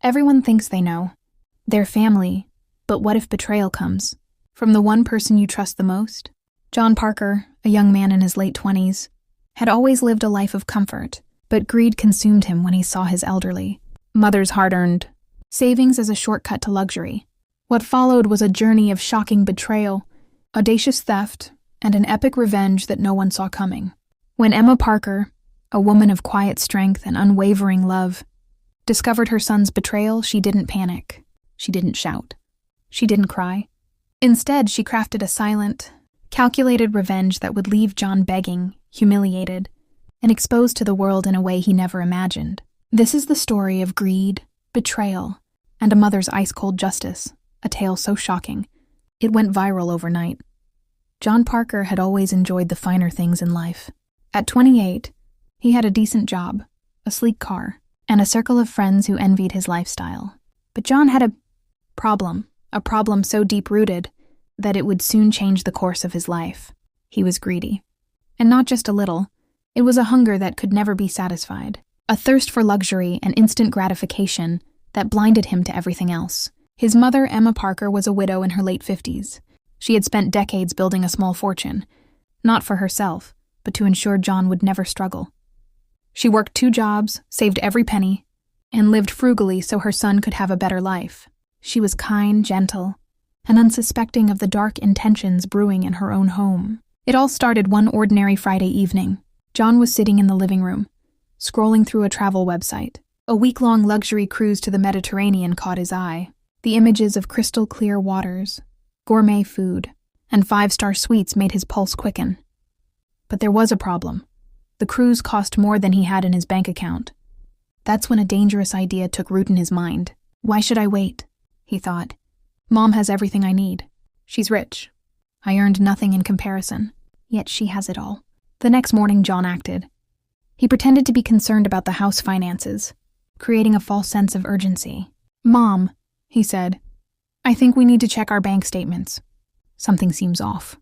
Everyone thinks they know. Their family. But what if betrayal comes? From the one person you trust the most? John Parker, a young man in his late 20s, had always lived a life of comfort, but greed consumed him when he saw his elderly mother's hard-earned savings as a shortcut to luxury. What followed was a journey of shocking betrayal, audacious theft, and an epic revenge that no one saw coming. When Emma Parker, a woman of quiet strength and unwavering love, discovered her son's betrayal, she didn't panic. She didn't shout. She didn't cry. Instead, she crafted a silent, calculated revenge that would leave John begging, humiliated, and exposed to the world in a way he never imagined. This is the story of greed, betrayal, and a mother's ice-cold justice, a tale so shocking, it went viral overnight. John Parker had always enjoyed the finer things in life. At 28, he had a decent job, a sleek car, and a circle of friends who envied his lifestyle. But John had a problem so deep-rooted that it would soon change the course of his life. He was greedy. And not just a little. It was a hunger that could never be satisfied, a thirst for luxury and instant gratification that blinded him to everything else. His mother, Emma Parker, was a widow in her late 50s. She had spent decades building a small fortune, not for herself, but to ensure John would never struggle. She worked 2 jobs, saved every penny, and lived frugally so her son could have a better life. She was kind, gentle, and unsuspecting of the dark intentions brewing in her own home. It all started one ordinary Friday evening. John was sitting in the living room, scrolling through a travel website. A week-long luxury cruise to the Mediterranean caught his eye. The images of crystal-clear waters, gourmet food, and 5-star suites made his pulse quicken. But there was a problem. The cruise cost more than he had in his bank account. That's when a dangerous idea took root in his mind. Why should I wait? He thought. Mom has everything I need. She's rich. I earned nothing in comparison, yet she has it all. The next morning, John acted. He pretended to be concerned about the house finances, creating a false sense of urgency. Mom, he said, I think we need to check our bank statements. Something seems off.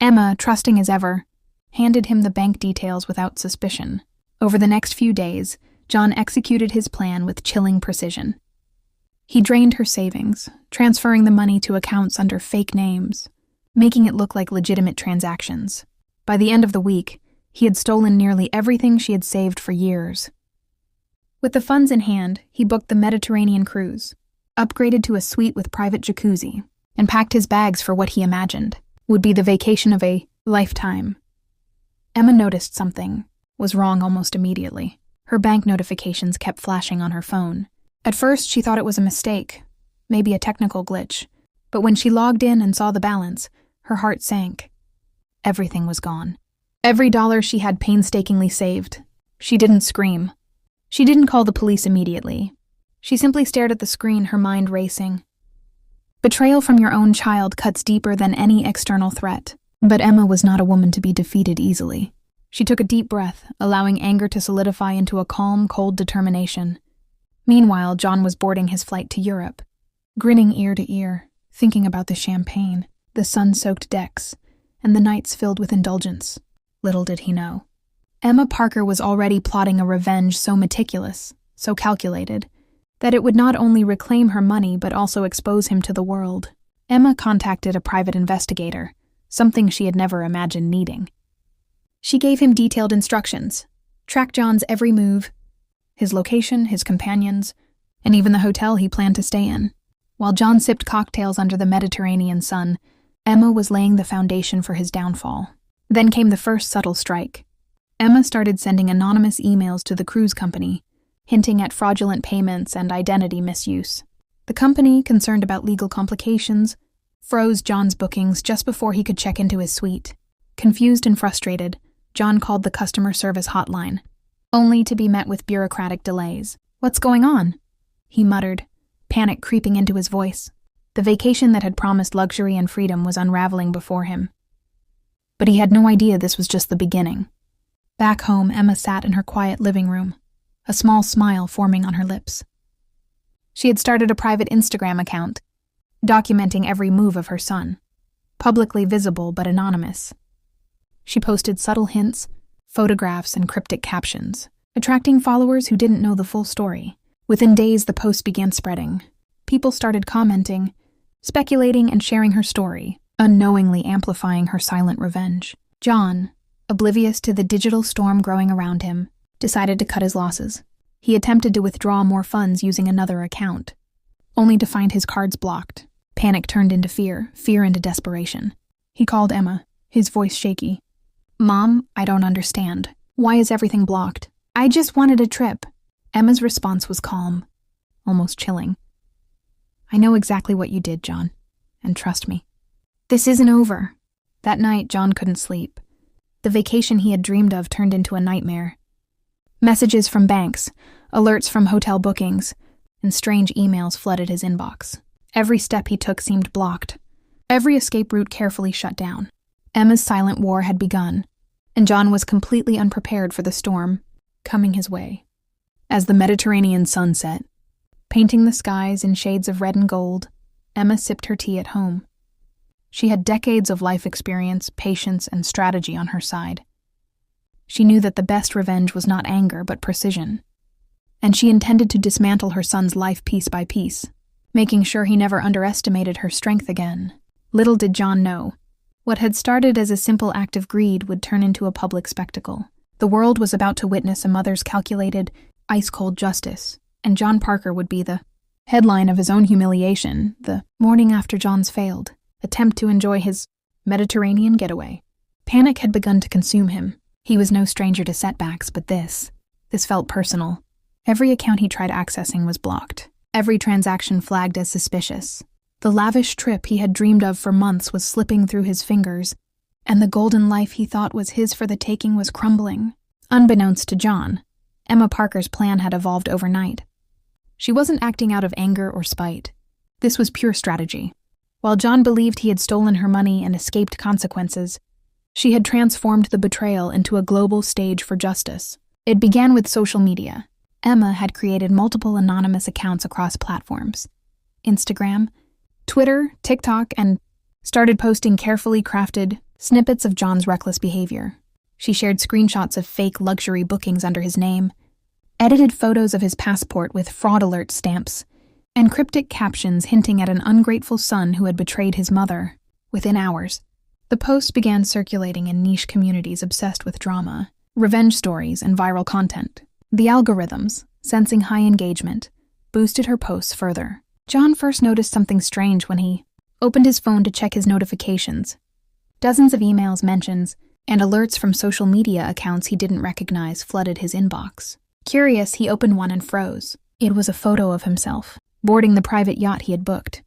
Emma, trusting as ever, handed him the bank details without suspicion. Over the next few days, John executed his plan with chilling precision. He drained her savings, transferring the money to accounts under fake names, making it look like legitimate transactions. By the end of the week, he had stolen nearly everything she had saved for years. With the funds in hand, he booked the Mediterranean cruise, upgraded to a suite with private jacuzzi, and packed his bags for what he imagined would be the vacation of a lifetime. Emma noticed something was wrong almost immediately. Her bank notifications kept flashing on her phone. At first, she thought it was a mistake, maybe a technical glitch, but when she logged in and saw the balance, her heart sank. Everything was gone. Every dollar she had painstakingly saved. She didn't scream. She didn't call the police immediately. She simply stared at the screen, her mind racing. Betrayal from your own child cuts deeper than any external threat. But Emma was not a woman to be defeated easily. She took a deep breath, allowing anger to solidify into a calm, cold determination. Meanwhile, John was boarding his flight to Europe, grinning ear to ear, thinking about the champagne, the sun-soaked decks, and the nights filled with indulgence. Little did he know. Emma Parker was already plotting a revenge so meticulous, so calculated, that it would not only reclaim her money but also expose him to the world. Emma contacted a private investigator, something she had never imagined needing. She gave him detailed instructions, tracked John's every move, his location, his companions, and even the hotel he planned to stay in. While John sipped cocktails under the Mediterranean sun, Emma was laying the foundation for his downfall. Then came the first subtle strike. Emma started sending anonymous emails to the cruise company, hinting at fraudulent payments and identity misuse. The company, concerned about legal complications, froze John's bookings just before he could check into his suite. Confused and frustrated, John called the customer service hotline, only to be met with bureaucratic delays. "What's going on?" he muttered, panic creeping into his voice. The vacation that had promised luxury and freedom was unraveling before him. But he had no idea this was just the beginning. Back home, Emma sat in her quiet living room, a small smile forming on her lips. She had started a private Instagram account, documenting every move of her son, publicly visible but anonymous. She posted subtle hints, photographs, and cryptic captions, attracting followers who didn't know the full story. Within days, the post began spreading. People started commenting, speculating, and sharing her story, unknowingly amplifying her silent revenge. John, oblivious to the digital storm growing around him, decided to cut his losses. He attempted to withdraw more funds using another account, only to find his cards blocked. Panic turned into fear, fear into desperation. He called Emma, his voice shaky. "Mom, I don't understand. Why is everything blocked? I just wanted a trip." Emma's response was calm, almost chilling. "I know exactly what you did, John, and trust me. This isn't over." That night, John couldn't sleep. The vacation he had dreamed of turned into a nightmare. Messages from banks, alerts from hotel bookings, and strange emails flooded his inbox. Every step he took seemed blocked, every escape route carefully shut down. Emma's silent war had begun, and John was completely unprepared for the storm coming his way. As the Mediterranean sun set, painting the skies in shades of red and gold, Emma sipped her tea at home. She had decades of life experience, patience, and strategy on her side. She knew that the best revenge was not anger, but precision. And she intended to dismantle her son's life piece by piece, making sure he never underestimated her strength again. Little did John know, what had started as a simple act of greed would turn into a public spectacle. The world was about to witness a mother's calculated, ice-cold justice, and John Parker would be the headline of his own humiliation, the morning after John's failed attempt to enjoy his Mediterranean getaway. Panic had begun to consume him. He was no stranger to setbacks, but this felt personal. Every account he tried accessing was blocked. Every transaction flagged as suspicious. The lavish trip he had dreamed of for months was slipping through his fingers, and the golden life he thought was his for the taking was crumbling. Unbeknownst to John, Emma Parker's plan had evolved overnight. She wasn't acting out of anger or spite. This was pure strategy. While John believed he had stolen her money and escaped consequences, she had transformed the betrayal into a global stage for justice. It began with social media. Emma had created multiple anonymous accounts across platforms: Instagram, Twitter, TikTok, and started posting carefully crafted snippets of John's reckless behavior. She shared screenshots of fake luxury bookings under his name, edited photos of his passport with fraud alert stamps, and cryptic captions hinting at an ungrateful son who had betrayed his mother. Within hours, the posts began circulating in niche communities obsessed with drama, revenge stories, and viral content. The algorithms, sensing high engagement, boosted her posts further. John first noticed something strange when he opened his phone to check his notifications. Dozens of emails, mentions, and alerts from social media accounts he didn't recognize flooded his inbox. Curious, he opened one and froze. It was a photo of himself, boarding the private yacht he had booked,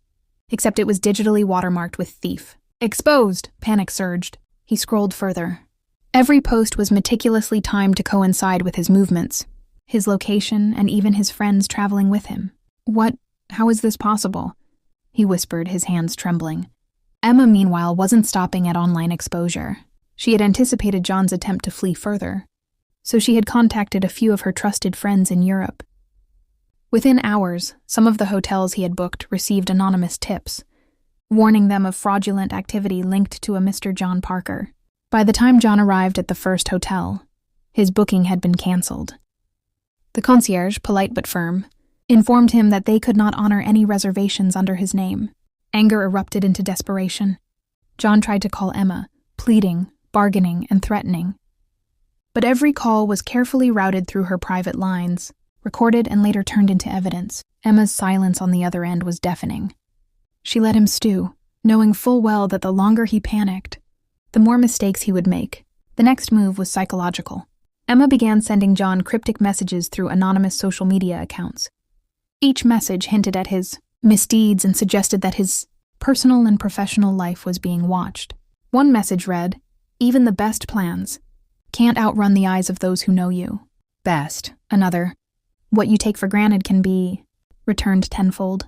except it was digitally watermarked with thief. Exposed! Panic surged. He scrolled further. Every post was meticulously timed to coincide with his movements, his location, and even his friends traveling with him. How is this possible? He whispered, his hands trembling. Emma, meanwhile, wasn't stopping at online exposure. She had anticipated John's attempt to flee further, so she had contacted a few of her trusted friends in Europe. Within hours, some of the hotels he had booked received anonymous tips, warning them of fraudulent activity linked to a Mr. John Parker. By the time John arrived at the first hotel, his booking had been canceled. The concierge, polite but firm, informed him that they could not honor any reservations under his name. Anger erupted into desperation. John tried to call Emma, pleading, bargaining, and threatening. But every call was carefully routed through her private lines, recorded and later turned into evidence. Emma's silence on the other end was deafening. She let him stew, knowing full well that the longer he panicked, the more mistakes he would make. The next move was psychological. Emma began sending John cryptic messages through anonymous social media accounts. Each message hinted at his misdeeds and suggested that his personal and professional life was being watched. One message read, "Even the best plans can't outrun the eyes of those who know you." Best. Another, "What you take for granted can be returned tenfold,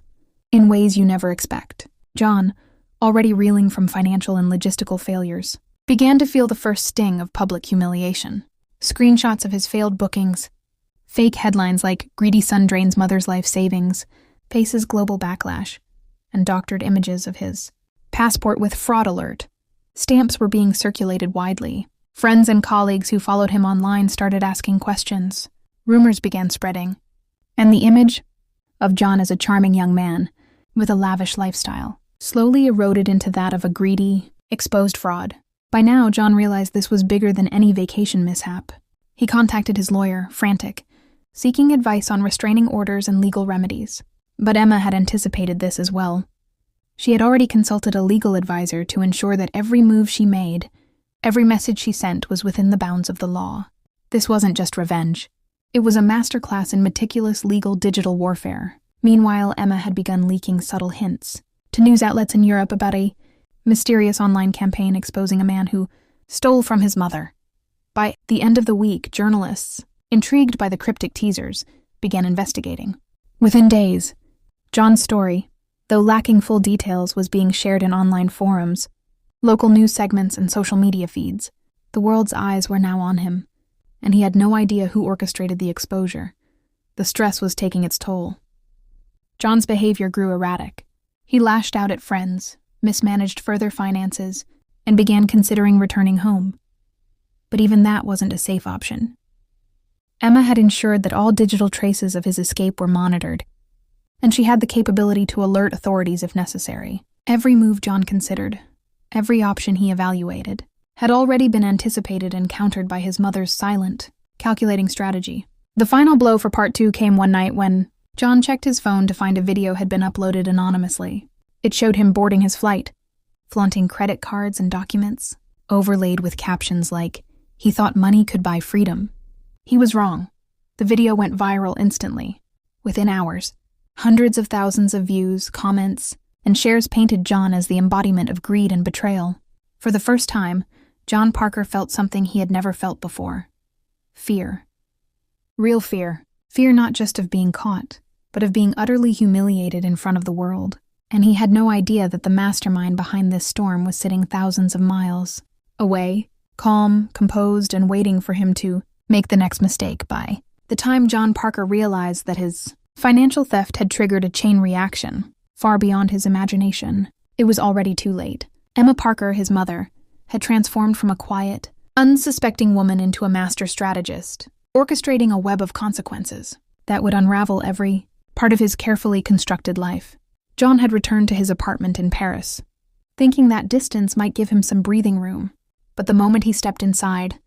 in ways you never expect." John, already reeling from financial and logistical failures, began to feel the first sting of public humiliation. Screenshots of his failed bookings, fake headlines like "Greedy son drains mother's life savings," faces global backlash, and doctored images of his passport with fraud alert. Stamps were being circulated widely. Friends and colleagues who followed him online started asking questions. Rumors began spreading. And the image of John as a charming young man with a lavish lifestyle slowly eroded into that of a greedy, exposed fraud. By now, John realized this was bigger than any vacation mishap. He contacted his lawyer, frantic, seeking advice on restraining orders and legal remedies. But Emma had anticipated this as well. She had already consulted a legal advisor to ensure that every move she made, every message she sent was within the bounds of the law. This wasn't just revenge. It was a masterclass in meticulous legal digital warfare. Meanwhile, Emma had begun leaking subtle hints to news outlets in Europe about a mysterious online campaign exposing a man who stole from his mother. By the end of the week, journalists, intrigued by the cryptic teasers, began investigating. Within days, John's story, though lacking full details, was being shared in online forums, local news segments, and social media feeds. The world's eyes were now on him, and he had no idea who orchestrated the exposure. The stress was taking its toll. John's behavior grew erratic. He lashed out at friends, mismanaged further finances, and began considering returning home. But even that wasn't a safe option. Emma had ensured that all digital traces of his escape were monitored, and she had the capability to alert authorities if necessary. Every move John considered, every option he evaluated, had already been anticipated and countered by his mother's silent, calculating strategy. The final blow for part 2 came one night when John checked his phone to find a video had been uploaded anonymously. It showed him boarding his flight, flaunting credit cards and documents, overlaid with captions like, "He thought money could buy freedom." He was wrong. The video went viral instantly. Within hours, hundreds of thousands of views, comments, and shares painted John as the embodiment of greed and betrayal. For the first time, John Parker felt something he had never felt before. Fear. Real fear. Fear not just of being caught, but of being utterly humiliated in front of the world. And he had no idea that the mastermind behind this storm was sitting thousands of miles away, calm, composed, and waiting for him to make the next mistake. By the time John Parker realized that his financial theft had triggered a chain reaction far beyond his imagination, it was already too late. Emma Parker, his mother, had transformed from a quiet, unsuspecting woman into a master strategist, orchestrating a web of consequences that would unravel every part of his carefully constructed life. John had returned to his apartment in Paris, thinking that distance might give him some breathing room. But the moment he stepped inside,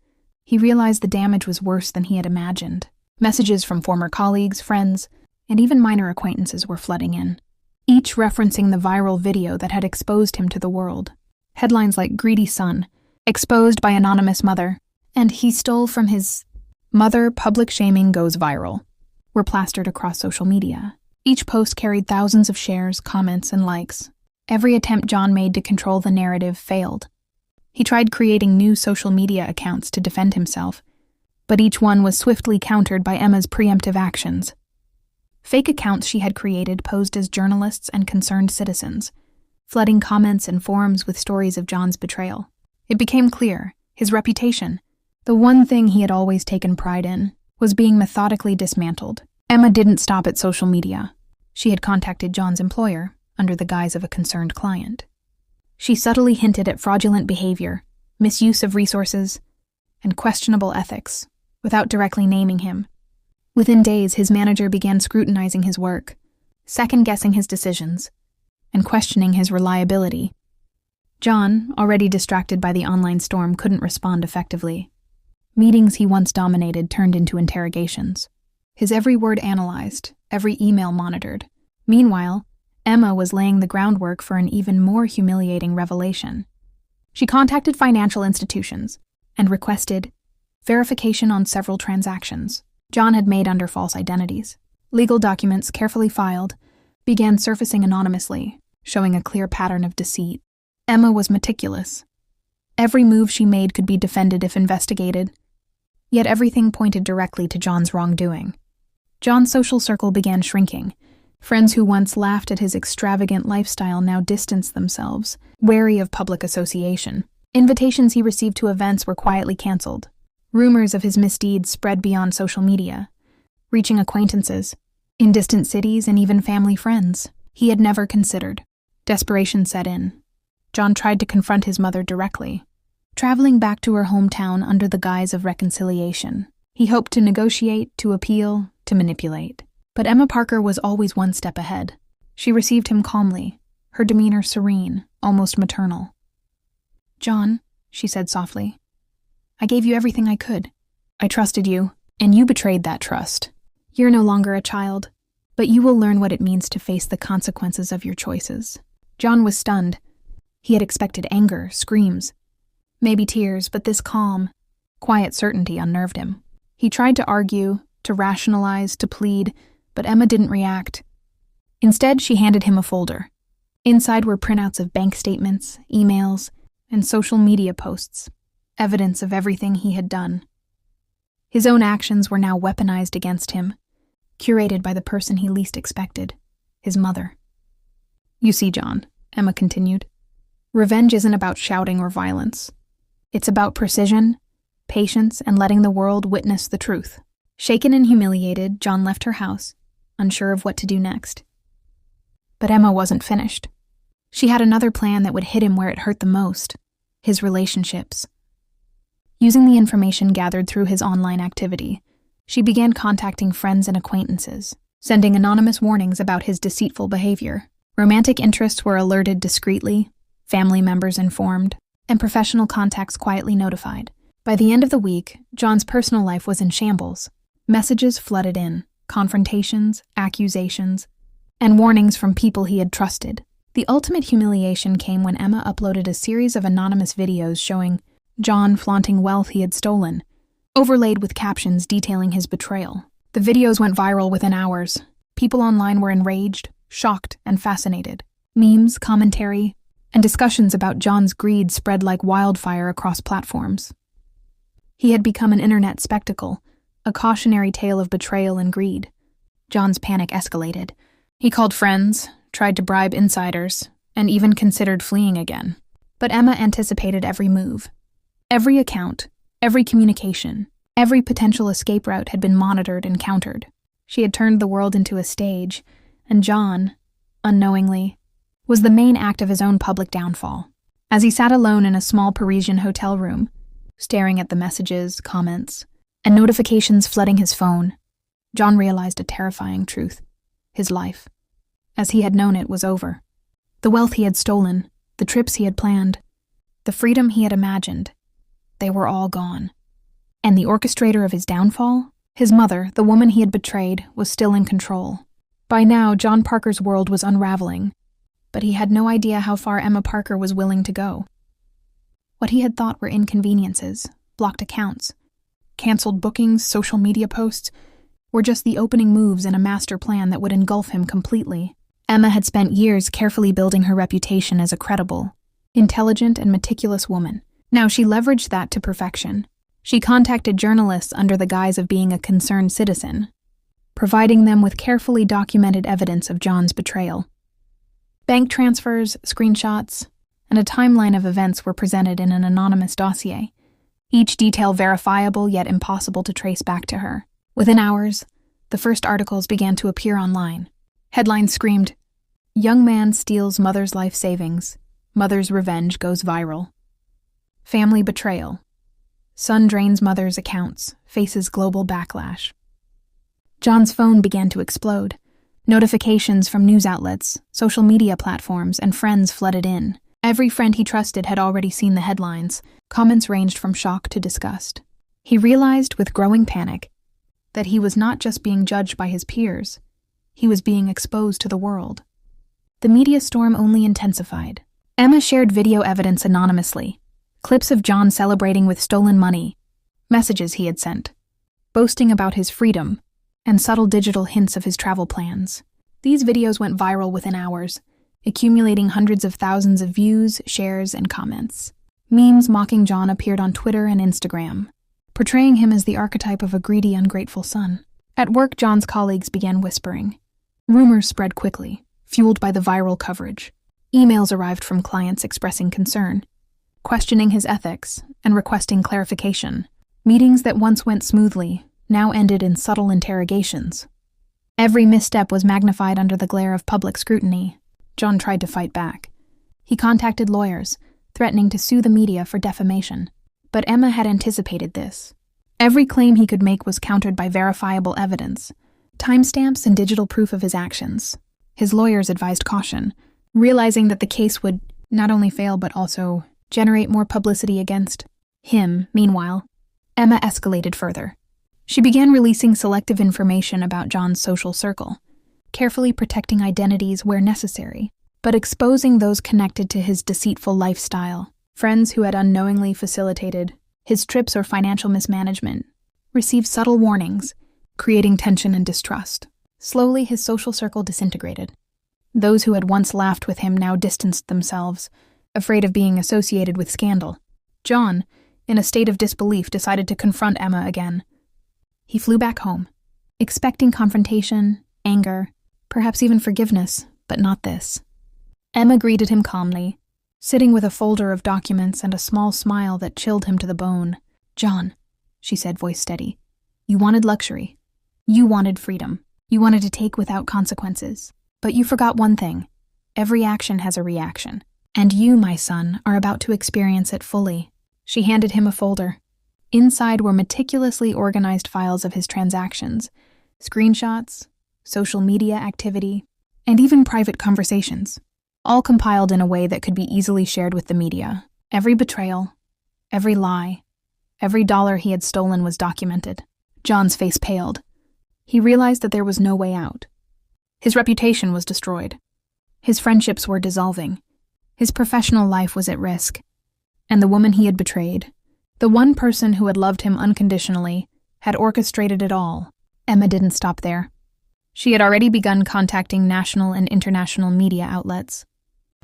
he realized the damage was worse than he had imagined. Messages from former colleagues, friends, and even minor acquaintances were flooding in, each referencing the viral video that had exposed him to the world. Headlines like "Greedy Son," "Exposed by Anonymous Mother," and "He Stole from His Mother, Public Shaming Goes Viral," were plastered across social media. Each post carried thousands of shares, comments, and likes. Every attempt John made to control the narrative failed. He tried creating new social media accounts to defend himself, but each one was swiftly countered by Emma's preemptive actions. Fake accounts she had created posed as journalists and concerned citizens, flooding comments and forums with stories of John's betrayal. It became clear his reputation, the one thing he had always taken pride in, was being methodically dismantled. Emma didn't stop at social media. She had contacted John's employer under the guise of a concerned client. She subtly hinted at fraudulent behavior, misuse of resources, and questionable ethics, without directly naming him. Within days, his manager began scrutinizing his work, second-guessing his decisions, and questioning his reliability. John, already distracted by the online storm, couldn't respond effectively. Meetings he once dominated turned into interrogations, his every word analyzed, every email monitored. Meanwhile, Emma was laying the groundwork for an even more humiliating revelation. She contacted financial institutions and requested verification on several transactions John had made under false identities. Legal documents, carefully filed, began surfacing anonymously, showing a clear pattern of deceit. Emma was meticulous. Every move she made could be defended if investigated, yet everything pointed directly to John's wrongdoing. John's social circle began shrinking. Friends who once laughed at his extravagant lifestyle now distanced themselves, wary of public association. Invitations he received to events were quietly canceled. Rumors of his misdeeds spread beyond social media, reaching acquaintances in distant cities and even family friends he had never considered. Desperation set in. John tried to confront his mother directly, traveling back to her hometown under the guise of reconciliation. He hoped to negotiate, to appeal, to manipulate. But Emma Parker was always one step ahead. She received him calmly, her demeanor serene, almost maternal. "John," she said softly, "I gave you everything I could. I trusted you, and you betrayed that trust. You're no longer a child, but you will learn what it means to face the consequences of your choices." John was stunned. He had expected anger, screams, maybe tears, but this calm, quiet certainty unnerved him. He tried to argue, to rationalize, to plead, but Emma didn't react. Instead, she handed him a folder. Inside were printouts of bank statements, emails, and social media posts, evidence of everything he had done. His own actions were now weaponized against him, curated by the person he least expected, his mother. "You see, John," Emma continued, "revenge isn't about shouting or violence. It's about precision, patience, and letting the world witness the truth." Shaken and humiliated, John left her house, unsure of what to do next. But Emma wasn't finished. She had another plan that would hit him where it hurt the most: his relationships. Using the information gathered through his online activity, she began contacting friends and acquaintances, sending anonymous warnings about his deceitful behavior. Romantic interests were alerted discreetly, family members informed, and professional contacts quietly notified. By the end of the week, John's personal life was in shambles. Messages flooded in, confrontations, accusations, and warnings from people he had trusted. The ultimate humiliation came when Emma uploaded a series of anonymous videos showing John flaunting wealth he had stolen, overlaid with captions detailing his betrayal. The videos went viral within hours. People online were enraged, shocked, and fascinated. Memes, commentary, and discussions about John's greed spread like wildfire across platforms. He had become an internet spectacle, a cautionary tale of betrayal and greed. John's panic escalated. He called friends, tried to bribe insiders, and even considered fleeing again. But Emma anticipated every move. Every account, every communication, every potential escape route had been monitored and countered. She had turned the world into a stage, and John, unknowingly, was the main act of his own public downfall. As he sat alone in a small Parisian hotel room, staring at the messages, comments, and notifications flooding his phone, John realized a terrifying truth. His life, as he had known it, was over. The wealth he had stolen, the trips he had planned, the freedom he had imagined, they were all gone. And the orchestrator of his downfall, his mother, the woman he had betrayed, was still in control. By now, John Parker's world was unraveling, but he had no idea how far Emma Parker was willing to go. What he had thought were inconveniences, blocked accounts, canceled bookings, social media posts, were just the opening moves in a master plan that would engulf him completely. Emma had spent years carefully building her reputation as a credible, intelligent, and meticulous woman. Now she leveraged that to perfection. She contacted journalists under the guise of being a concerned citizen, providing them with carefully documented evidence of John's betrayal. Bank transfers, screenshots, and a timeline of events were presented in an anonymous dossier, each detail verifiable yet impossible to trace back to her. Within hours, the first articles began to appear online. Headlines screamed, "Young man steals mother's life savings. Mother's revenge goes viral." Family betrayal. Son drains mother's accounts, faces global backlash. John's phone began to explode. Notifications from news outlets, social media platforms, and friends flooded in. Every friend he trusted had already seen the headlines. Comments ranged from shock to disgust. He realized with growing panic that he was not just being judged by his peers, he was being exposed to the world. The media storm only intensified. Emma shared video evidence anonymously, clips of John celebrating with stolen money, messages he had sent, boasting about his freedom, and subtle digital hints of his travel plans. These videos went viral within hours, accumulating hundreds of thousands of views, shares, and comments. Memes mocking John appeared on Twitter and Instagram, portraying him as the archetype of a greedy, ungrateful son. At work, John's colleagues began whispering. Rumors spread quickly, fueled by the viral coverage. Emails arrived from clients expressing concern, questioning his ethics, and requesting clarification. Meetings that once went smoothly now ended in subtle interrogations. Every misstep was magnified under the glare of public scrutiny. John tried to fight back. He contacted lawyers, threatening to sue the media for defamation. But Emma had anticipated this. Every claim he could make was countered by verifiable evidence. timestamps and digital proof of his actions. His lawyers advised caution, realizing that the case would not only fail but also generate more publicity against him. Meanwhile, Emma escalated further. She began releasing selective information about John's social circle, carefully protecting identities where necessary, but exposing those connected to his deceitful lifestyle. Friends who had unknowingly facilitated his trips or financial mismanagement received subtle warnings, creating tension and distrust. Slowly, his social circle disintegrated. Those who had once laughed with him now distanced themselves, afraid of being associated with scandal. John, in a state of disbelief, decided to confront Emma again. He flew back home, expecting confrontation, anger, perhaps even forgiveness, but not this. Emma greeted him calmly, sitting with a folder of documents and a small smile that chilled him to the bone. "John," she said, voice steady, "you wanted luxury. You wanted freedom. You wanted to take without consequences. But you forgot one thing. Every action has a reaction. And you, my son, are about to experience it fully." She handed him a folder. Inside were meticulously organized files of his transactions, screenshots, social media activity, and even private conversations, all compiled in a way that could be easily shared with the media. Every betrayal, every lie, every dollar he had stolen was documented. John's face paled. He realized that there was no way out. His reputation was destroyed. His friendships were dissolving. His professional life was at risk. And the woman he had betrayed, the one person who had loved him unconditionally, had orchestrated it all. Emma didn't stop there. She had already begun contacting national and international media outlets,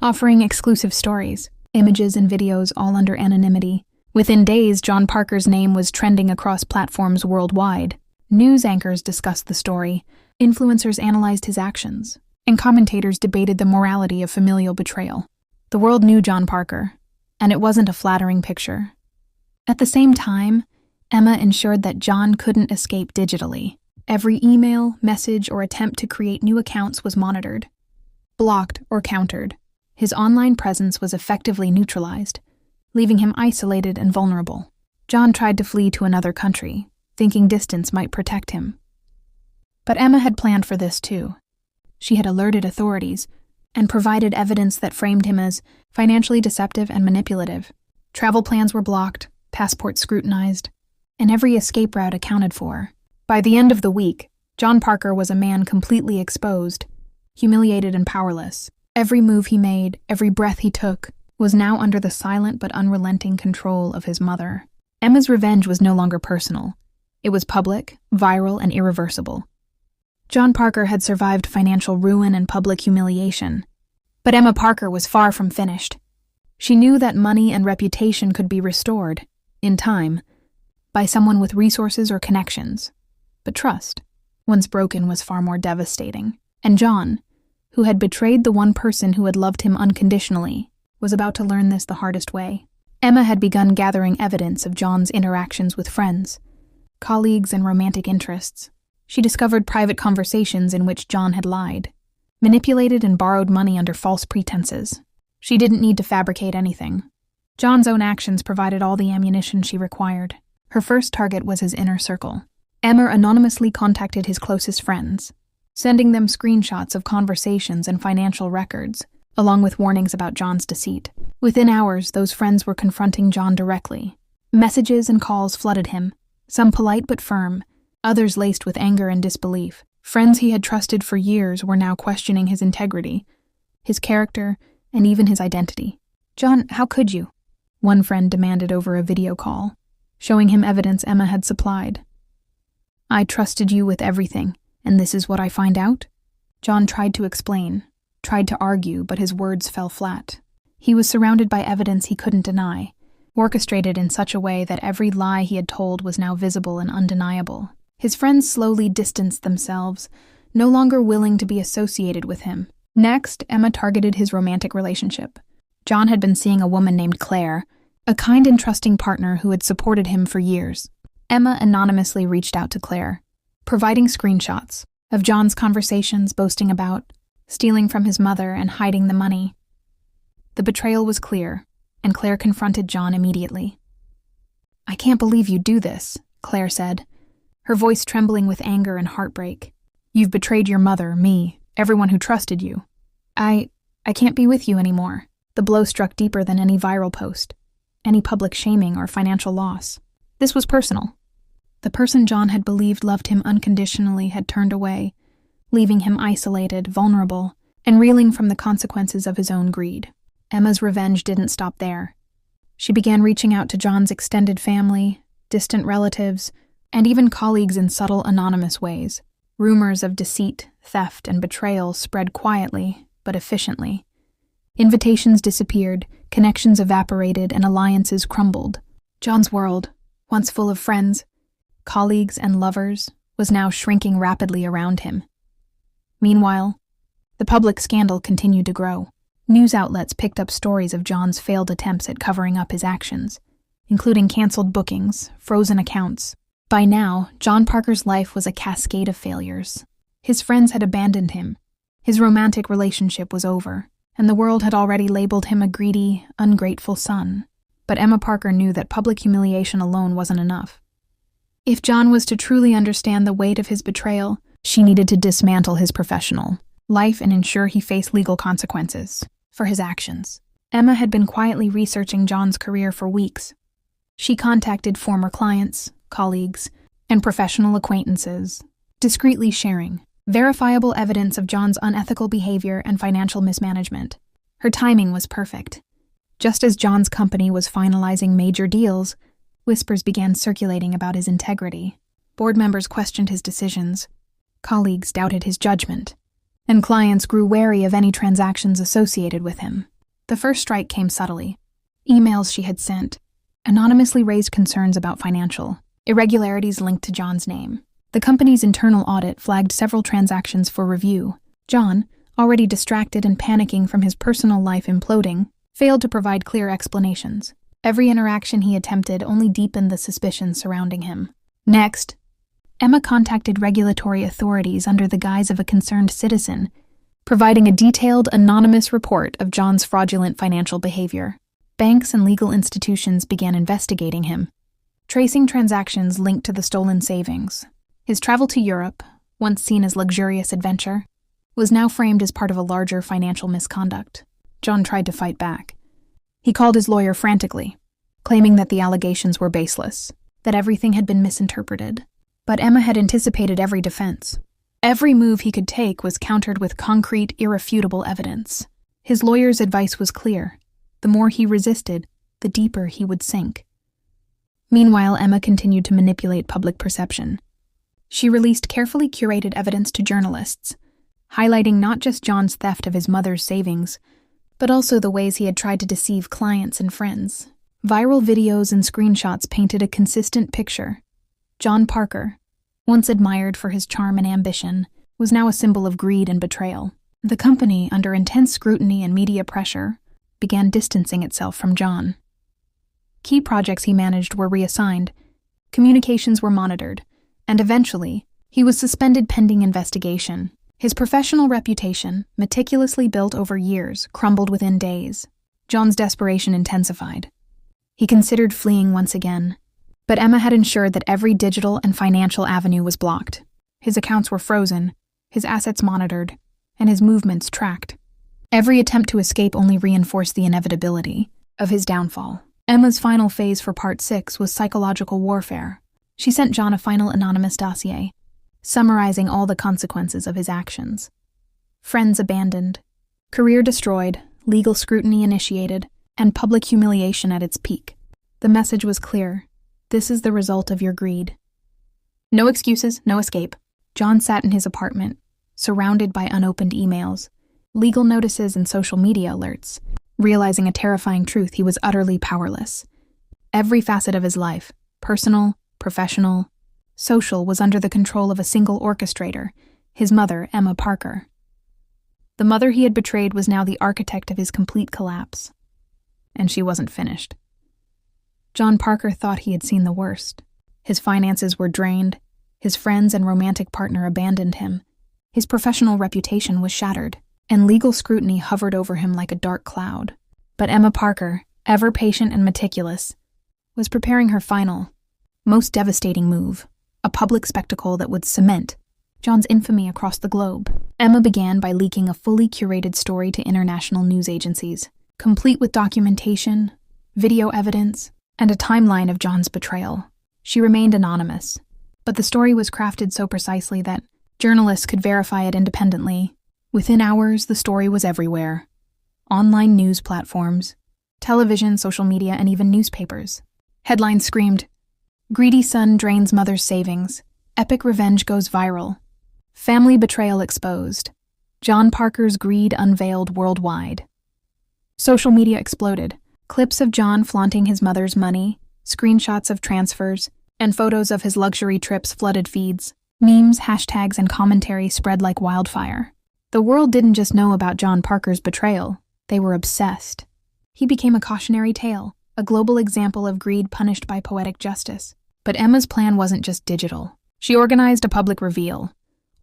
offering exclusive stories, images and videos, all under anonymity. Within days, John Parker's name was trending across platforms worldwide. News anchors discussed the story, influencers analyzed his actions, and commentators debated the morality of familial betrayal. The world knew John Parker, and it wasn't a flattering picture. At the same time, Emma ensured that John couldn't escape digitally. Every email, message, or attempt to create new accounts was monitored, blocked, or countered. His online presence was effectively neutralized, leaving him isolated and vulnerable. John tried to flee to another country, thinking distance might protect him. But Emma had planned for this too. She had alerted authorities and provided evidence that framed him as financially deceptive and manipulative. Travel plans were blocked, passports scrutinized, and every escape route accounted for. By the end of the week, John Parker was a man completely exposed, humiliated and powerless. Every move he made, every breath he took, was now under the silent but unrelenting control of his mother. Emma's revenge was no longer personal. It was public, viral, and irreversible. John Parker had survived financial ruin and public humiliation. But Emma Parker was far from finished. She knew that money and reputation could be restored, in time, by someone with resources or connections. But trust, once broken, was far more devastating. And John, who had betrayed the one person who had loved him unconditionally, was about to learn this the hardest way. Emma had begun gathering evidence of John's interactions with friends, colleagues, and romantic interests. She discovered private conversations in which John had lied, manipulated and borrowed money under false pretenses. She didn't need to fabricate anything. John's own actions provided all the ammunition she required. Her first target was his inner circle. Emma anonymously contacted his closest friends, sending them screenshots of conversations and financial records, along with warnings about John's deceit. Within hours, those friends were confronting John directly. Messages and calls flooded him, some polite but firm, others laced with anger and disbelief. Friends he had trusted for years were now questioning his integrity, his character, and even his identity. "John, how could you?" one friend demanded over a video call, showing him evidence Emma had supplied. "I trusted you with everything, and this is what I find out?" John tried to explain, tried to argue, but his words fell flat. He was surrounded by evidence he couldn't deny, orchestrated in such a way that every lie he had told was now visible and undeniable. His friends slowly distanced themselves, no longer willing to be associated with him. Next, Emma targeted his romantic relationship. John had been seeing a woman named Claire, a kind and trusting partner who had supported him for years. Emma anonymously reached out to Claire, providing screenshots of John's conversations, boasting about stealing from his mother and hiding the money. The betrayal was clear, and Claire confronted John immediately. "I can't believe you do this," Claire said, her voice trembling with anger and heartbreak. You've betrayed your mother, me, everyone who trusted you. I can't be with you anymore." The blow struck deeper than any viral post, any public shaming or financial loss. This was personal. The person John had believed loved him unconditionally had turned away, leaving him isolated, vulnerable, and reeling from the consequences of his own greed. Emma's revenge didn't stop there. She began reaching out to John's extended family, distant relatives, and even colleagues in subtle, anonymous ways. Rumors of deceit, theft, and betrayal spread quietly, but efficiently. Invitations disappeared, connections evaporated, and alliances crumbled. John's world, once full of friends, colleagues, and lovers, was now shrinking rapidly around him. Meanwhile, the public scandal continued to grow. News outlets picked up stories of John's failed attempts at covering up his actions, including canceled bookings, frozen accounts. By now, John Parker's life was a cascade of failures. His friends had abandoned him, his romantic relationship was over, and the world had already labeled him a greedy, ungrateful son. But Emma Parker knew that public humiliation alone wasn't enough. If John was to truly understand the weight of his betrayal, she needed to dismantle his professional life and ensure he faced legal consequences for his actions. Emma had been quietly researching John's career for weeks. She contacted former clients, colleagues, and professional acquaintances, discreetly sharing verifiable evidence of John's unethical behavior and financial mismanagement. Her timing was perfect. Just as John's company was finalizing major deals, whispers began circulating about his integrity. Board members questioned his decisions, colleagues doubted his judgment, and clients grew wary of any transactions associated with him. The first strike came subtly. Emails she had sent anonymously raised concerns about financial irregularities linked to John's name. The company's internal audit flagged several transactions for review. John, already distracted and panicking from his personal life imploding, failed to provide clear explanations. Every interaction he attempted only deepened the suspicions surrounding him. Next, Emma contacted regulatory authorities under the guise of a concerned citizen, providing a detailed, anonymous report of John's fraudulent financial behavior. Banks and legal institutions began investigating him, tracing transactions linked to the stolen savings. His travel to Europe, once seen as luxurious adventure, was now framed as part of a larger financial misconduct. John tried to fight back. He called his lawyer frantically, claiming that the allegations were baseless, that everything had been misinterpreted. But Emma had anticipated every defense. Every move he could take was countered with concrete, irrefutable evidence. His lawyer's advice was clear. The more he resisted, the deeper he would sink. Meanwhile, Emma continued to manipulate public perception. She released carefully curated evidence to journalists, highlighting not just John's theft of his mother's savings, but also the ways he had tried to deceive clients and friends. Viral videos and screenshots painted a consistent picture. John Parker, once admired for his charm and ambition, was now a symbol of greed and betrayal. The company, under intense scrutiny and media pressure, began distancing itself from John. Key projects he managed were reassigned, communications were monitored, and eventually, he was suspended pending investigation. His professional reputation, meticulously built over years, crumbled within days. John's desperation intensified. He considered fleeing once again, but Emma had ensured that every digital and financial avenue was blocked. His accounts were frozen, his assets monitored, and his movements tracked. Every attempt to escape only reinforced the inevitability of his downfall. Emma's final phase for Part 6 was psychological warfare. She sent John a final anonymous dossier, summarizing all the consequences of his actions. Friends abandoned, career destroyed, legal scrutiny initiated, and public humiliation at its peak. The message was clear. This is the result of your greed. No excuses, no escape. John sat in his apartment, surrounded by unopened emails, legal notices, and social media alerts, realizing a terrifying truth: he was utterly powerless. Every facet of his life, personal, professional, social, was under the control of a single orchestrator, his mother, Emma Parker. The mother he had betrayed was now the architect of his complete collapse. And she wasn't finished. John Parker thought he had seen the worst. His finances were drained, his friends and romantic partner abandoned him, his professional reputation was shattered, and legal scrutiny hovered over him like a dark cloud. But Emma Parker, ever patient and meticulous, was preparing her final, most devastating move, a public spectacle that would cement John's infamy across the globe. Emma began by leaking a fully curated story to international news agencies, complete with documentation, video evidence, and a timeline of John's betrayal. She remained anonymous, but the story was crafted so precisely that journalists could verify it independently. Within hours, the story was everywhere. Online news platforms, television, social media, and even newspapers. Headlines screamed, "Greedy son drains mother's savings. Epic revenge goes viral. Family betrayal exposed. John Parker's greed unveiled worldwide." Social media exploded. Clips of John flaunting his mother's money, screenshots of transfers, and photos of his luxury trips flooded feeds. Memes, hashtags, and commentary spread like wildfire. The world didn't just know about John Parker's betrayal, they were obsessed. He became a cautionary tale, a global example of greed punished by poetic justice. But Emma's plan wasn't just digital. She organized a public reveal,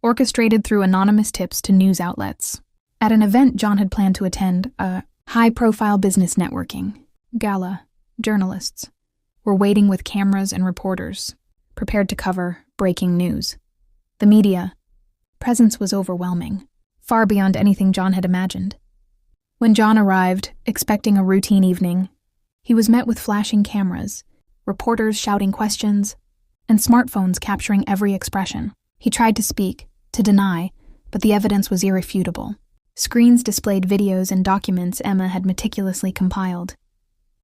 orchestrated through anonymous tips to news outlets. At an event John had planned to attend, a high-profile business networking gala, journalists were waiting with cameras and reporters, prepared to cover breaking news. The media presence was overwhelming, far beyond anything John had imagined. When John arrived, expecting a routine evening, he was met with flashing cameras, reporters shouting questions, and smartphones capturing every expression. He tried to speak, to deny, but the evidence was irrefutable. Screens displayed videos and documents Emma had meticulously compiled.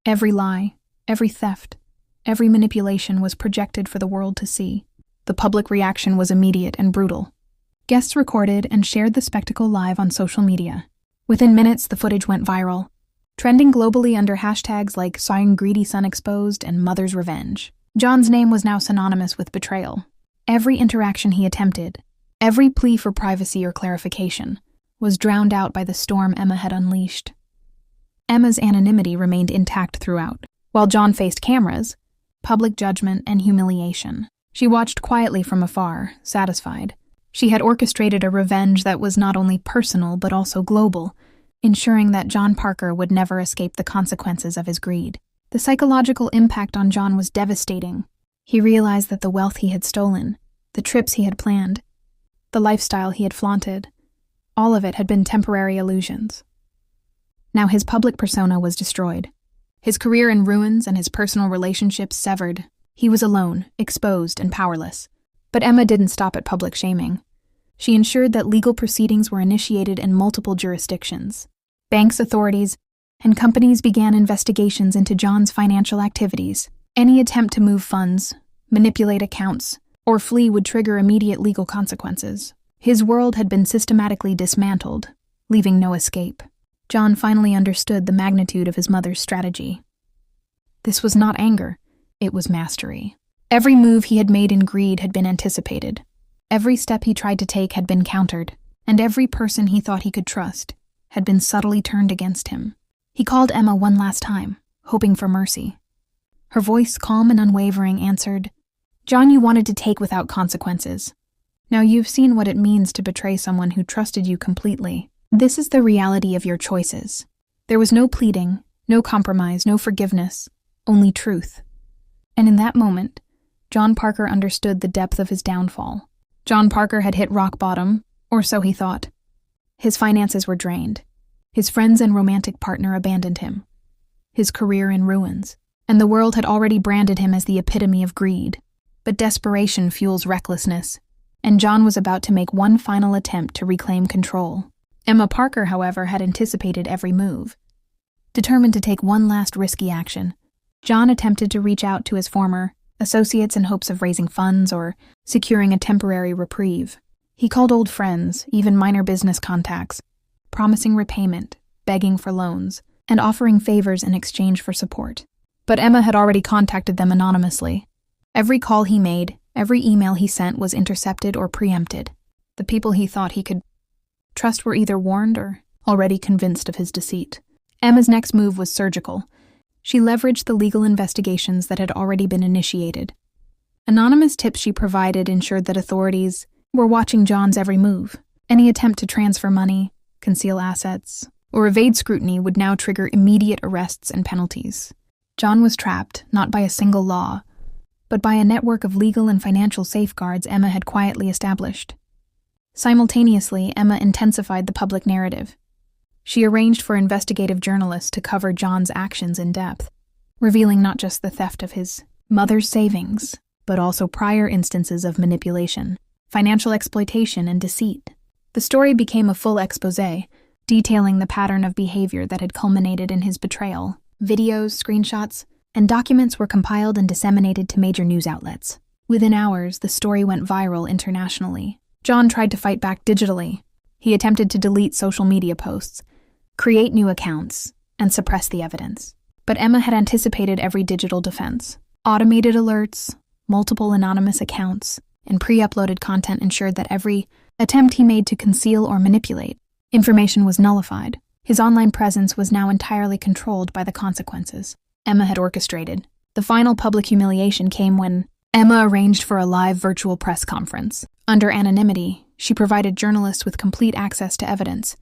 Every lie, every theft, every manipulation was projected for the world to see. The public reaction was immediate and brutal. Guests recorded and shared the spectacle live on social media. Within minutes, the footage went viral, trending globally under hashtags like "Sawing Greedy Son Exposed" and "Mother's Revenge." John's name was now synonymous with betrayal. Every interaction he attempted, every plea for privacy or clarification, was drowned out by the storm Emma had unleashed. Emma's anonymity remained intact throughout. While John faced cameras, public judgment, and humiliation, she watched quietly from afar, satisfied. She had orchestrated a revenge that was not only personal but also global, ensuring that John Parker would never escape the consequences of his greed. The psychological impact on John was devastating. He realized that the wealth he had stolen, the trips he had planned, the lifestyle he had flaunted, all of it had been temporary illusions. Now his public persona was destroyed. His career in ruins and his personal relationships severed. He was alone, exposed, and powerless. But Emma didn't stop at public shaming. She ensured that legal proceedings were initiated in multiple jurisdictions. Banks, authorities, and companies began investigations into John's financial activities. Any attempt to move funds, manipulate accounts, or flee would trigger immediate legal consequences. His world had been systematically dismantled, leaving no escape. John finally understood the magnitude of his mother's strategy. This was not anger, it was mastery. Every move he had made in greed had been anticipated. Every step he tried to take had been countered, and every person he thought he could trust had been subtly turned against him. He called Emma one last time, hoping for mercy. Her voice, calm and unwavering, answered, "John, you wanted to take without consequences. Now you've seen what it means to betray someone who trusted you completely. This is the reality of your choices." There was no pleading, no compromise, no forgiveness, only truth. And in that moment, John Parker understood the depth of his downfall. John Parker had hit rock bottom, or so he thought. His finances were drained. His friends and romantic partner abandoned him. His career in ruins. And the world had already branded him as the epitome of greed. But desperation fuels recklessness, and John was about to make one final attempt to reclaim control. Emma Parker, however, had anticipated every move. Determined to take one last risky action, John attempted to reach out to his former associates in hopes of raising funds or securing a temporary reprieve. He called old friends, even minor business contacts, promising repayment, begging for loans, and offering favors in exchange for support. But Emma had already contacted them anonymously. Every call he made, every email he sent was intercepted or preempted. The people he thought he could trust were either warned or already convinced of his deceit. Emma's next move was surgical. She leveraged the legal investigations that had already been initiated. Anonymous tips she provided ensured that authorities were watching John's every move. Any attempt to transfer money, conceal assets, or evade scrutiny would now trigger immediate arrests and penalties. John was trapped, not by a single law, but by a network of legal and financial safeguards Emma had quietly established. Simultaneously, Emma intensified the public narrative. She arranged for investigative journalists to cover John's actions in depth, revealing not just the theft of his mother's savings, but also prior instances of manipulation, financial exploitation, and deceit. The story became a full exposé, detailing the pattern of behavior that had culminated in his betrayal. Videos, screenshots, and documents were compiled and disseminated to major news outlets. Within hours, the story went viral internationally. John tried to fight back digitally. He attempted to delete social media posts, create new accounts, and suppress the evidence. But Emma had anticipated every digital defense. Automated alerts, multiple anonymous accounts, and pre-uploaded content ensured that every attempt he made to conceal or manipulate information was nullified. His online presence was now entirely controlled by the consequences Emma had orchestrated. The final public humiliation came when Emma arranged for a live virtual press conference. Under anonymity, she provided journalists with complete access to evidence,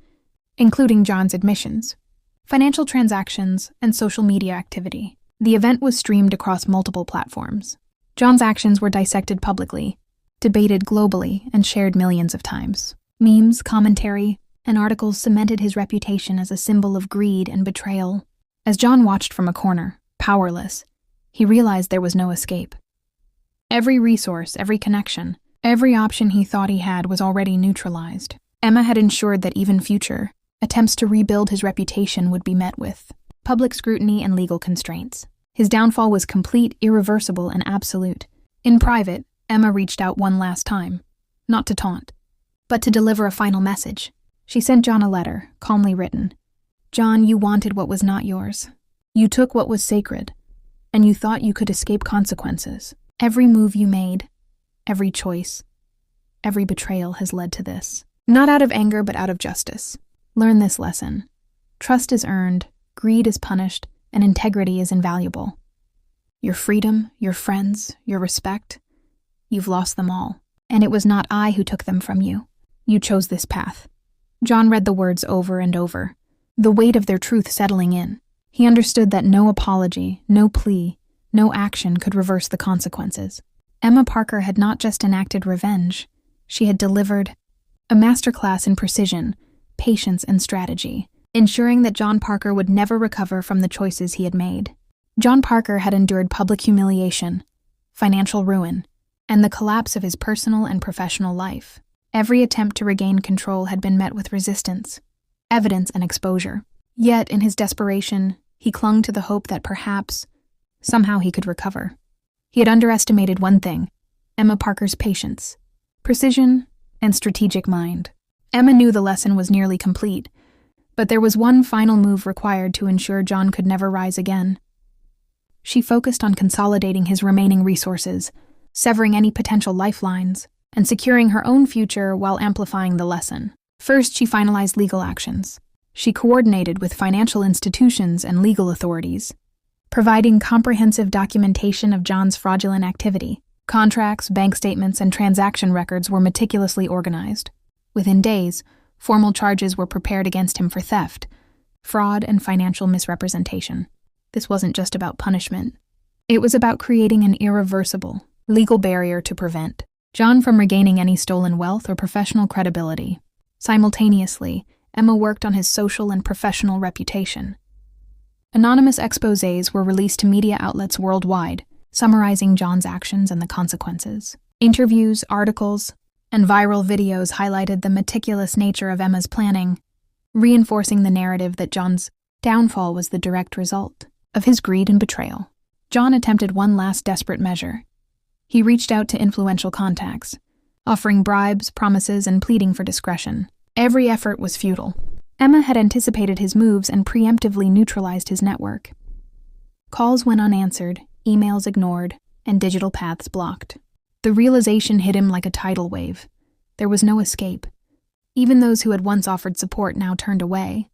including John's admissions, financial transactions, and social media activity. The event was streamed across multiple platforms. John's actions were dissected publicly, debated globally, and shared millions of times. Memes, commentary, and articles cemented his reputation as a symbol of greed and betrayal. As John watched from a corner, powerless, he realized there was no escape. Every resource, every connection, every option he thought he had was already neutralized. Emma had ensured that even future attempts to rebuild his reputation would be met with public scrutiny and legal constraints. His downfall was complete, irreversible, and absolute. In private, Emma reached out one last time, not to taunt, but to deliver a final message. She sent John a letter, calmly written. "John, you wanted what was not yours. You took what was sacred, and you thought you could escape consequences. Every move you made, every choice, every betrayal has led to this. Not out of anger, but out of justice. Learn this lesson. Trust is earned, greed is punished, and integrity is invaluable. Your freedom, your friends, your respect, you've lost them all. And it was not I who took them from you. You chose this path." John read the words over and over, the weight of their truth settling in. He understood that no apology, no plea, no action could reverse the consequences. Emma Parker had not just enacted revenge, she had delivered a masterclass in precision, patience, and strategy, ensuring that John Parker would never recover from the choices he had made. John Parker had endured public humiliation, financial ruin, and the collapse of his personal and professional life. Every attempt to regain control had been met with resistance, evidence, and exposure. Yet, in his desperation, he clung to the hope that perhaps, somehow he could recover. He had underestimated one thing: Emma Parker's patience, precision, and strategic mind. Emma knew the lesson was nearly complete, but there was one final move required to ensure John could never rise again. She focused on consolidating his remaining resources, severing any potential lifelines, and securing her own future while amplifying the lesson. First, she finalized legal actions. She coordinated with financial institutions and legal authorities, providing comprehensive documentation of John's fraudulent activity. Contracts, bank statements, and transaction records were meticulously organized. Within days, formal charges were prepared against him for theft, fraud, and financial misrepresentation. This wasn't just about punishment. It was about creating an irreversible, legal barrier to prevent John from regaining any stolen wealth or professional credibility. Simultaneously, Emma worked on his social and professional reputation. Anonymous exposés were released to media outlets worldwide, summarizing John's actions and the consequences. Interviews, articles, and viral videos highlighted the meticulous nature of Emma's planning, reinforcing the narrative that John's downfall was the direct result of his greed and betrayal. John attempted one last desperate measure. He reached out to influential contacts, offering bribes, promises, and pleading for discretion. Every effort was futile. Emma had anticipated his moves and preemptively neutralized his network. Calls went unanswered, emails ignored, and digital paths blocked. The realization hit him like a tidal wave. There was no escape. Even those who had once offered support now turned away,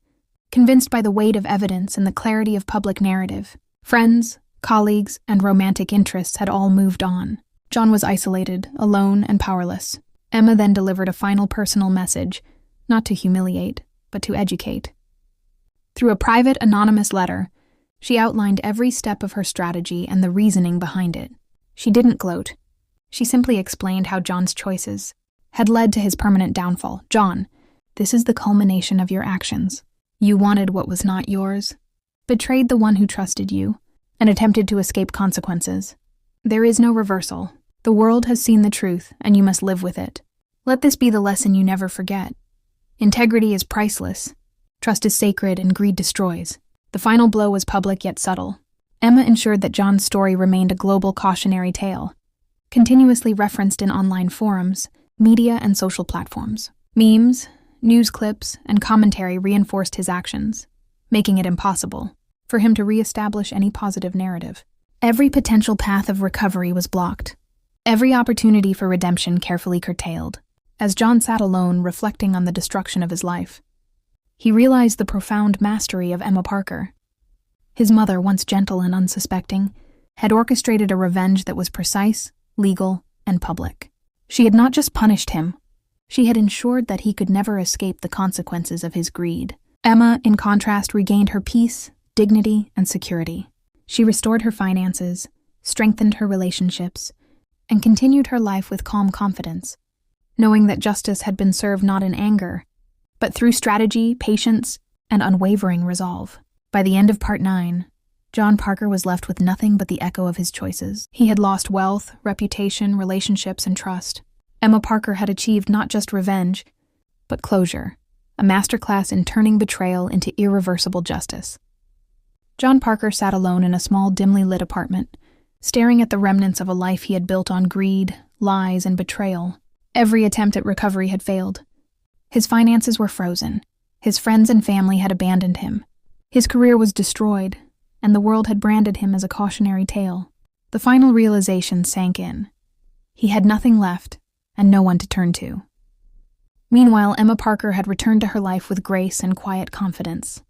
convinced by the weight of evidence and the clarity of public narrative. Friends, colleagues, and romantic interests had all moved on. John was isolated, alone, and powerless. Emma then delivered a final personal message, not to humiliate, but to educate. Through a private, anonymous letter, she outlined every step of her strategy and the reasoning behind it. She didn't gloat. She simply explained how John's choices had led to his permanent downfall. John, this is the culmination of your actions. You wanted what was not yours, betrayed the one who trusted you, and attempted to escape consequences. There is no reversal. The world has seen the truth, and you must live with it. Let this be the lesson you never forget. Integrity is priceless. Trust is sacred, and greed destroys. The final blow was public yet subtle. Emma ensured that John's story remained a global cautionary tale, continuously referenced in online forums, media, and social platforms. Memes, news clips, and commentary reinforced his actions, making it impossible for him to re-establish any positive narrative. Every potential path of recovery was blocked, every opportunity for redemption carefully curtailed. As John sat alone, reflecting on the destruction of his life, he realized the profound mastery of Emma Parker. His mother, once gentle and unsuspecting, had orchestrated a revenge that was precise, legal, and public. She had not just punished him, she had ensured that he could never escape the consequences of his greed. Emma, in contrast, regained her peace, dignity, and security. She restored her finances, strengthened her relationships, and continued her life with calm confidence, knowing that justice had been served not in anger, but through strategy, patience, and unwavering resolve. By the end of Part 9, John Parker was left with nothing but the echo of his choices. He had lost wealth, reputation, relationships, and trust. Emma Parker had achieved not just revenge, but closure, a masterclass in turning betrayal into irreversible justice. John Parker sat alone in a small, dimly lit apartment, staring at the remnants of a life he had built on greed, lies, and betrayal. Every attempt at recovery had failed. His finances were frozen. His friends and family had abandoned him. His career was destroyed, and the world had branded him as a cautionary tale. The final realization sank in. He had nothing left, and no one to turn to. Meanwhile, Emma Parker had returned to her life with grace and quiet confidence.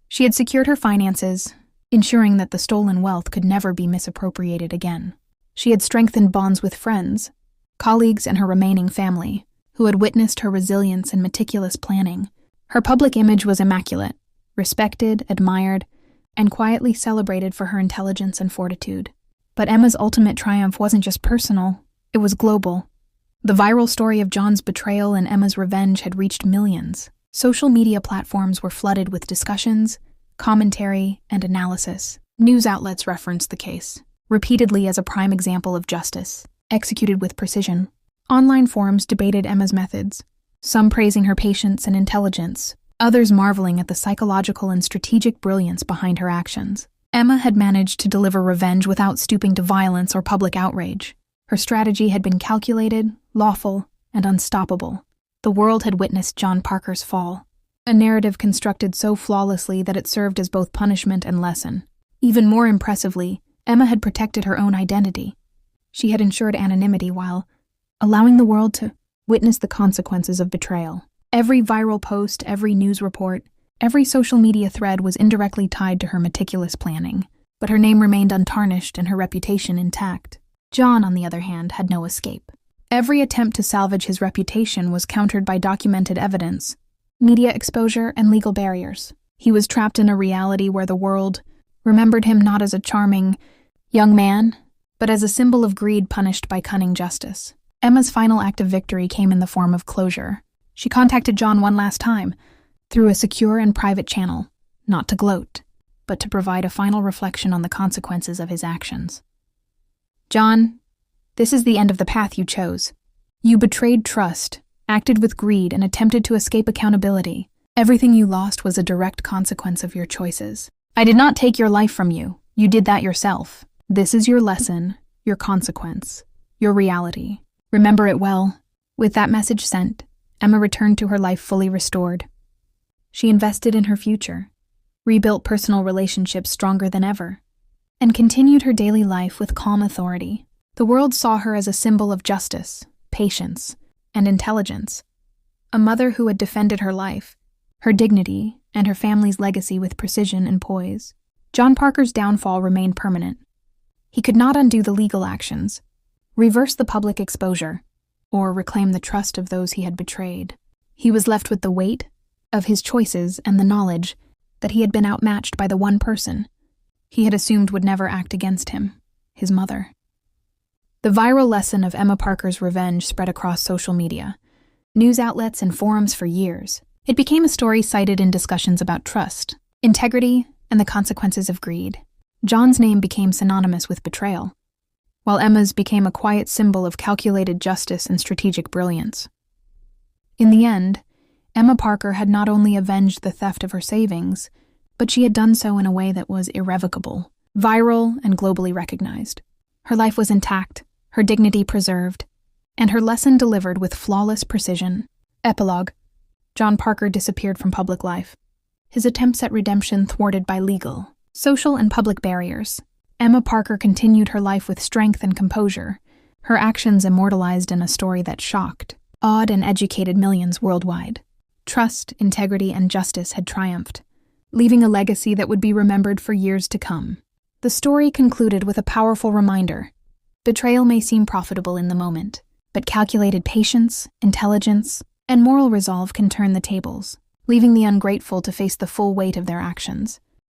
She had secured her finances, ensuring that the stolen wealth could never be misappropriated again. She had strengthened bonds with friends, colleagues, and her remaining family, who had witnessed her resilience and meticulous planning. Her public image was immaculate, respected, admired, and quietly celebrated for her intelligence and fortitude. But Emma's ultimate triumph wasn't just personal, it was global. The viral story of John's betrayal and Emma's revenge had reached millions. Social media platforms were flooded with discussions, commentary, and analysis. News outlets referenced the case, repeatedly as a prime example of justice, executed with precision. Online forums debated Emma's methods, some praising her patience and intelligence, others marveling at the psychological and strategic brilliance behind her actions. Emma had managed to deliver revenge without stooping to violence or public outrage. Her strategy had been calculated, lawful, and unstoppable. The world had witnessed John Parker's fall, a narrative constructed so flawlessly that it served as both punishment and lesson. Even more impressively, Emma had protected her own identity. She had ensured anonymity while allowing the world to witness the consequences of betrayal. Every viral post, every news report, every social media thread was indirectly tied to her meticulous planning, but her name remained untarnished and her reputation intact. John, on the other hand, had no escape. Every attempt to salvage his reputation was countered by documented evidence, media exposure, and legal barriers. He was trapped in a reality where the world remembered him not as a charming young man, but as a symbol of greed punished by cunning justice. Emma's final act of victory came in the form of closure. She contacted John one last time, through a secure and private channel, not to gloat, but to provide a final reflection on the consequences of his actions. John, this is the end of the path you chose. You betrayed trust, acted with greed, and attempted to escape accountability. Everything you lost was a direct consequence of your choices. I did not take your life from you. You did that yourself. This is your lesson, your consequence, your reality. Remember it well. With that message sent, Emma returned to her life fully restored. She invested in her future, rebuilt personal relationships stronger than ever, and continued her daily life with calm authority. The world saw her as a symbol of justice, patience, and intelligence, a mother who had defended her life, her dignity, and her family's legacy with precision and poise. John Parker's downfall remained permanent. He could not undo the legal actions, reverse the public exposure, or reclaim the trust of those he had betrayed. He was left with the weight of his choices and the knowledge that he had been outmatched by the one person he had assumed would never act against him, his mother. The viral lesson of Emma Parker's revenge spread across social media, news outlets, and forums for years. It became a story cited in discussions about trust, integrity, and the consequences of greed. John's name became synonymous with betrayal, while Emma's became a quiet symbol of calculated justice and strategic brilliance. In the end, Emma Parker had not only avenged the theft of her savings, but she had done so in a way that was irrevocable, viral, and globally recognized. Her life was intact, her dignity preserved, and her lesson delivered with flawless precision. Epilogue: John Parker disappeared from public life, his attempts at redemption thwarted by legal, social, and public barriers. Emma Parker continued her life with strength and composure, her actions immortalized in a story that shocked, awed, and educated millions worldwide. Trust, integrity, and justice had triumphed, leaving a legacy that would be remembered for years to come. The story concluded with a powerful reminder: betrayal may seem profitable in the moment, but calculated patience, intelligence, and moral resolve can turn the tables, leaving the ungrateful to face the full weight of their actions.